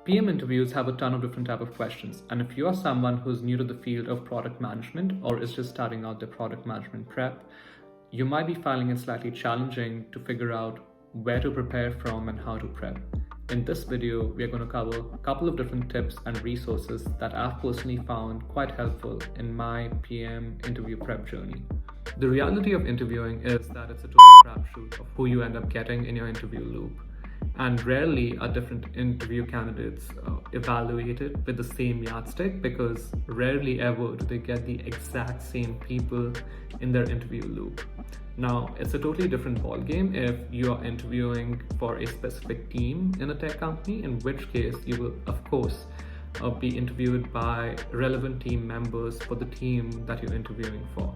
PM interviews have a ton of different type of questions, and if you are someone who's new to the field of product management or is just starting out their product management prep, you might be finding it slightly challenging to figure out where to prepare from and how to prep. In this video, we are going to cover a couple of different tips and resources that I've personally found quite helpful in my PM interview prep journey. The reality of interviewing is that it's a total crapshoot of who you end up getting in your interview loop. And rarely are different interview candidates evaluated with the same yardstick, because rarely ever do they get the exact same people in their interview loop. Now, it's a totally different ballgame if you are interviewing for a specific team in a tech company, in which case you will, of course, be interviewed by relevant team members for the team that you're interviewing for.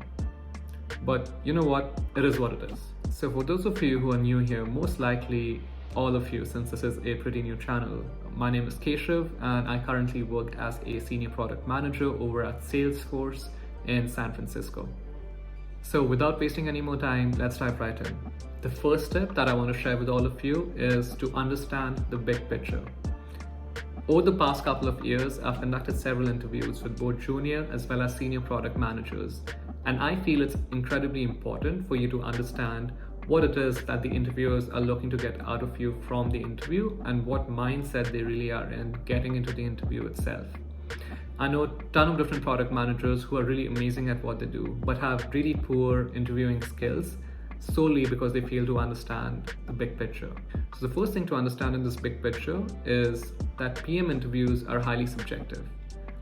But you know what? It is what it is. So for those of you who are new here, most likely all of you, since this is a pretty new channel, my name is 𝗓𝗂𝘁 and I currently work as a senior product manager over at Salesforce in San Francisco. So without wasting any more time, let's dive right in. The first tip that I want to share with all of you is to understand the big picture. Over the past couple of years, I've conducted several interviews with both junior as well as senior product managers, and I feel it's incredibly important for you to understand what it is that the interviewers are looking to get out of you from the interview and what mindset they really are in getting into the interview itself. I know a ton of different product managers who are really amazing at what they do, but have really poor interviewing skills solely because they fail to understand the big picture. So the first thing to understand in this big picture is that PM interviews are highly subjective.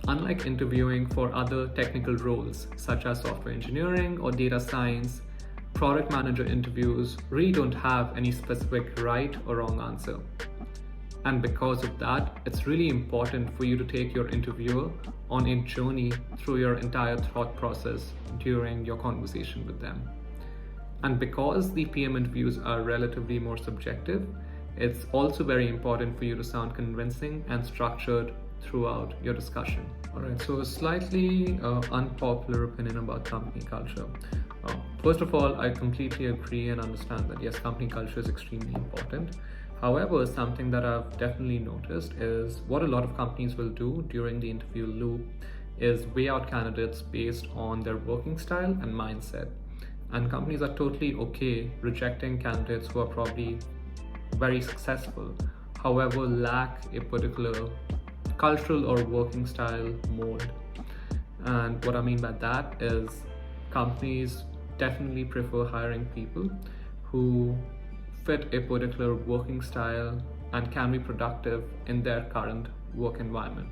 Unlike interviewing for other technical roles such as software engineering or data science, product manager interviews really don't have any specific right or wrong answer. And because of that, it's really important for you to take your interviewer on a journey through your entire thought process during your conversation with them. And because the PM interviews are relatively more subjective, it's also very important for you to sound convincing and structured throughout your discussion. Alright, so a slightly unpopular opinion about company culture. First of all, I completely agree and understand that yes, company culture is extremely important. However, something that I've definitely noticed is what a lot of companies will do during the interview loop is weigh out candidates based on their working style and mindset. And companies are totally okay rejecting candidates who are probably very successful, however lack a particular cultural or working style mold. And what I mean by that is companies definitely prefer hiring people who fit a particular working style and can be productive in their current work environment.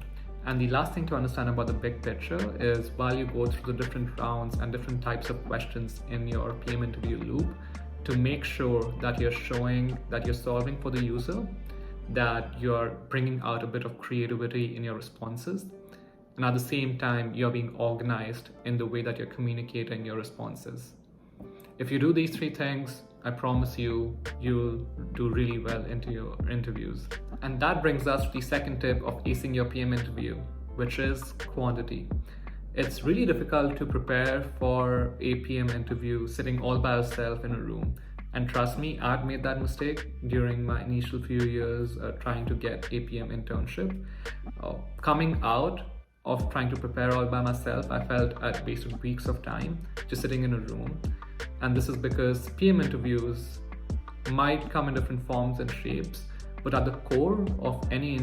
And the last thing to understand about the big picture is while you go through the different rounds and different types of questions in your PM interview loop, to make sure that you're showing that you're solving for the user, that you're bringing out a bit of creativity in your responses, and at the same time you're being organized in the way that you're communicating your responses. If you do these three things, I promise you, you'll do really well into your interviews. And that brings us to the second tip of acing your PM interview, which is quantity. It's really difficult to prepare for a PM interview sitting all by yourself in a room. And trust me, I'd made that mistake during my initial few years trying to get a PM internship. Coming out of trying to prepare all by myself, I felt I'd wasted weeks of time just sitting in a room. And this is because PM interviews might come in different forms and shapes, but at the core of any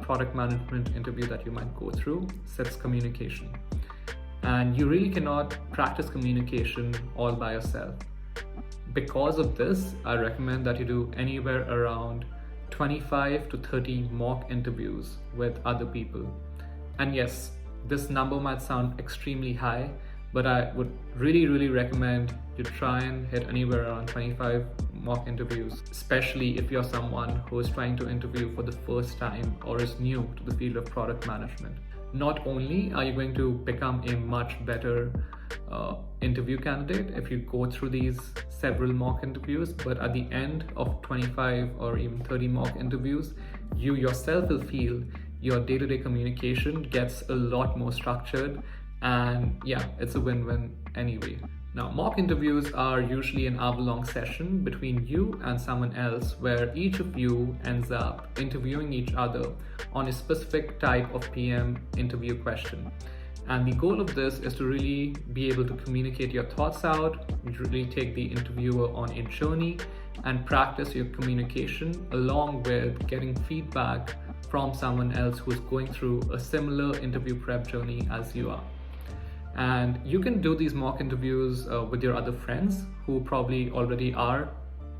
product management interview that you might go through sits communication. And you really cannot practice communication all by yourself. Because of this, I recommend that you do anywhere around 25 to 30 mock interviews with other people. And yes, this number might sound extremely high, but I would really recommend you try and hit anywhere around 25 mock interviews, especially if you're someone who is trying to interview for the first time or is new to the field of product management. Not only are you going to become a much better interview candidate if you go through these several mock interviews, but at the end of 25 or even 30 mock interviews, you yourself will feel your day-to-day communication gets a lot more structured, and yeah, it's a win-win anyway. Now, mock interviews are usually an hour-long session between you and someone else where each of you ends up interviewing each other on a specific type of PM interview question. And the goal of this is to really be able to communicate your thoughts out, really take the interviewer on a journey and practice your communication along with getting feedback from someone else who's going through a similar interview prep journey as you are. And you can do these mock interviews with your other friends who probably already are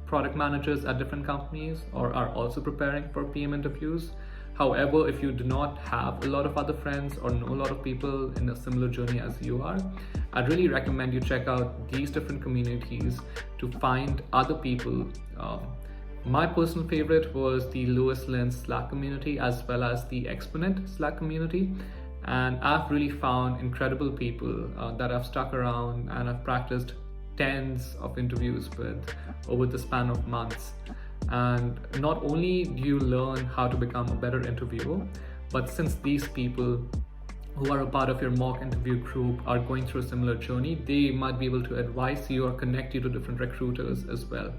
product managers at different companies or are also preparing for PM interviews. However, if you do not have a lot of other friends or know a lot of people in a similar journey as you are, I'd really recommend you check out these different communities to find other people. My personal favorite was the Lewis Lynn Slack community as well as the Exponent Slack community. And I've really found incredible people that I've stuck around and I've practiced tens of interviews with over the span of months. And not only do you learn how to become a better interviewer, but since these people who are a part of your mock interview group are going through a similar journey, they might be able to advise you or connect you to different recruiters as well.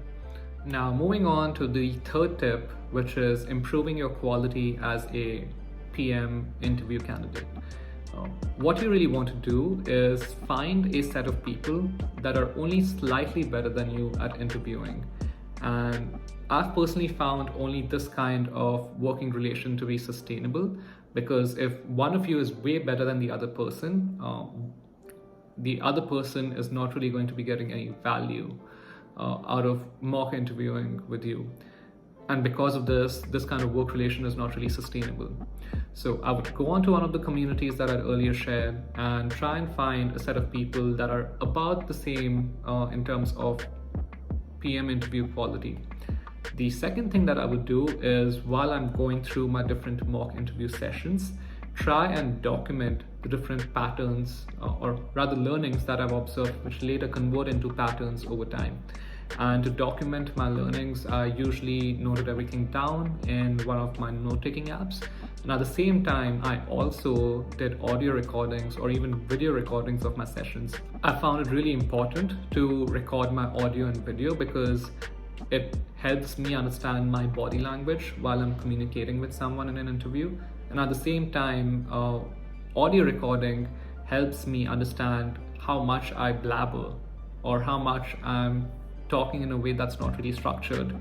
Now, moving on to the third tip, which is improving your quality as a PM interview candidate. What you really want to do is find a set of people that are only slightly better than you at interviewing. And I've personally found only this kind of working relation to be sustainable, because if one of you is way better than the other person is not really going to be getting any value out of mock interviewing with you. And because of this kind of work relation is not really sustainable. So I would go on to one of the communities that I'd earlier shared and try and find a set of people that are about the same in terms of PM interview quality. The second thing that I would do is, while I'm going through my different mock interview sessions, try and document the different patterns or rather learnings that I've observed, which later convert into patterns over time. And to document my learnings, I usually noted everything down in one of my note-taking apps. And at the same time, I also did audio recordings or even video recordings of my sessions. I found it really important to record my audio and video because it helps me understand my body language while I'm communicating with someone in an interview. And at the same time, audio recording helps me understand how much I blabber or how much I'm talking in a way that's not really structured,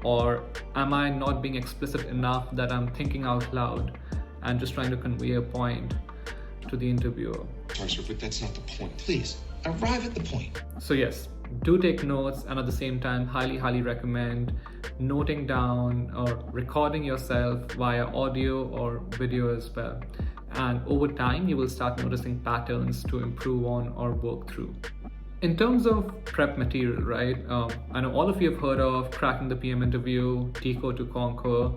or am I not being explicit enough that I'm thinking out loud and just trying to convey a point to the interviewer. Sorry, sir, but that's not the point. Please, arrive at the point. So yes, do take notes, and at the same time, highly recommend noting down or recording yourself via audio or video as well. And over time, you will start noticing patterns to improve on or work through. In terms of prep material, right? I know all of you have heard of Cracking the PM Interview, Decode to Conquer.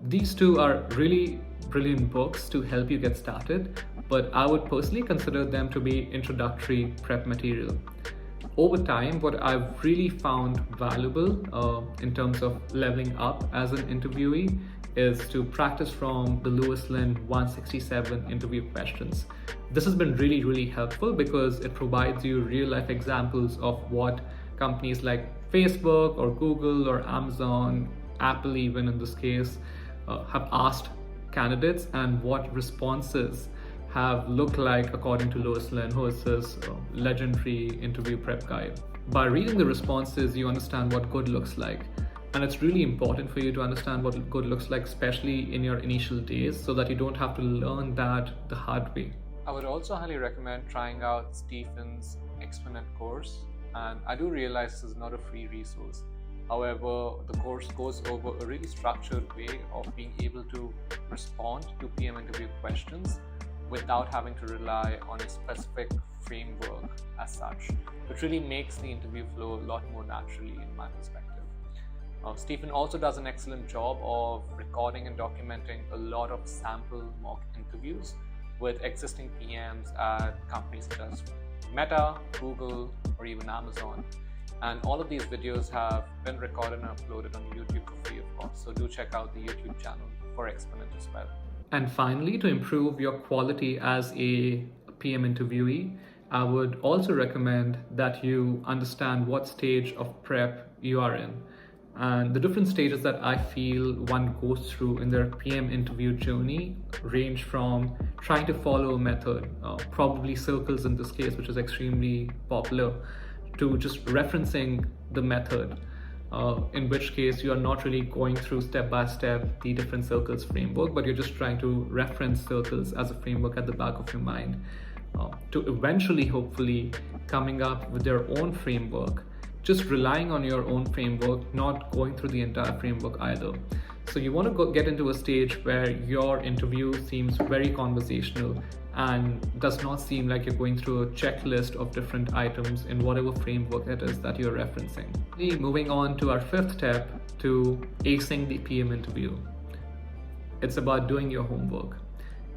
These two are really brilliant books to help you get started, but I would personally consider them to be introductory prep material. Over time, what I've really found valuable in terms of leveling up as an interviewee is to practice from the Lewis Lynn 167 interview questions. This has been really helpful because it provides you real life examples of what companies like Facebook or Google or Amazon, Apple even in this case, have asked candidates and what responses have looked like according to Lewis Lynn, who is this legendary interview prep guide. By reading the responses, you understand what good looks like. And it's really important for you to understand what good looks like, especially in your initial days, so that you don't have to learn that the hard way. I would also highly recommend trying out Stephen's Exponent course. And I do realize this is not a free resource. However, the course goes over a really structured way of being able to respond to PM interview questions without having to rely on a specific framework as such, which really makes the interview flow a lot more naturally in my perspective. Stephen also does an excellent job of recording and documenting a lot of sample mock interviews with existing PMs at companies such as Meta, Google, or even Amazon. And all of these videos have been recorded and uploaded on YouTube for free, of course. So do check out the YouTube channel for Exponent as well. And finally, to improve your quality as a PM interviewee, I would also recommend that you understand what stage of prep you are in. And the different stages that I feel one goes through in their PM interview journey range from trying to follow a method, probably circles in this case, which is extremely popular, to just referencing the method, in which case you are not really going through step by step the different circles framework, but you're just trying to reference circles as a framework at the back of your mind, to eventually, hopefully, coming up with their own framework, just relying on your own framework, not going through the entire framework either. So you want to get into a stage where your interview seems very conversational and does not seem like you're going through a checklist of different items in whatever framework it is that you're referencing. Moving on to our fifth step, to acing the PM interview. It's about doing your homework.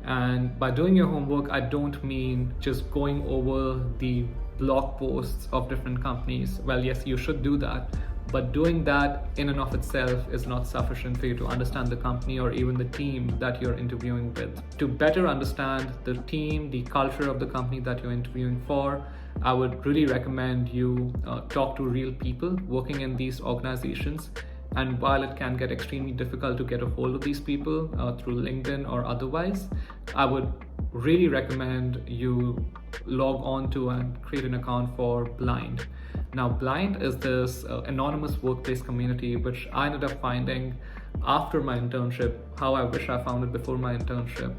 And by doing your homework, I don't mean just going over the blog posts of different companies. Well, yes, you should do that, but doing that in and of itself is not sufficient for you to understand the company or even the team that you're interviewing with. To better understand the team, the culture of the company that you're interviewing for, I would really recommend you talk to real people working in these organizations. And while it can get extremely difficult to get a hold of these people through LinkedIn or otherwise, I would really recommend you log on to and create an account for Blind. Now, Blind is this anonymous workplace community, which I ended up finding after my internship, how I wish I found it before my internship.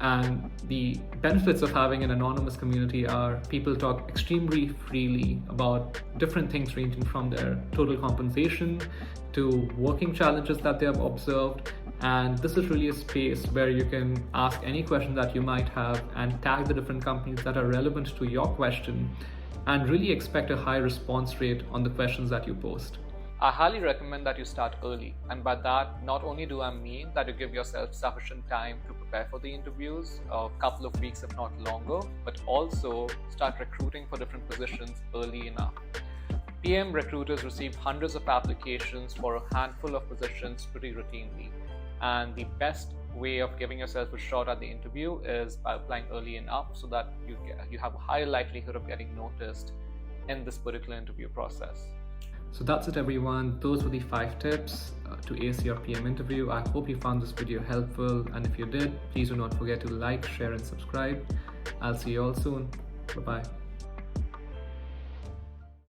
And the benefits of having an anonymous community are people talk extremely freely about different things ranging from their total compensation to working challenges that they have observed. And this is really a space where you can ask any question that you might have and tag the different companies that are relevant to your question and really expect a high response rate on the questions that you post. I highly recommend that you start early, and by that, not only do I mean that you give yourself sufficient time to prepare for the interviews, a couple of weeks if not longer, but also start recruiting for different positions early enough. PM recruiters receive hundreds of applications for a handful of positions pretty routinely, and the best way of giving yourself a shot at the interview is by applying early enough so that you have a higher likelihood of getting noticed in this particular interview process. So that's it, everyone. Those were the 5 tips to ace your PM interview. I hope you found this video helpful, and if you did, please do not forget to like, share and subscribe. I'll see you all soon. Bye-bye.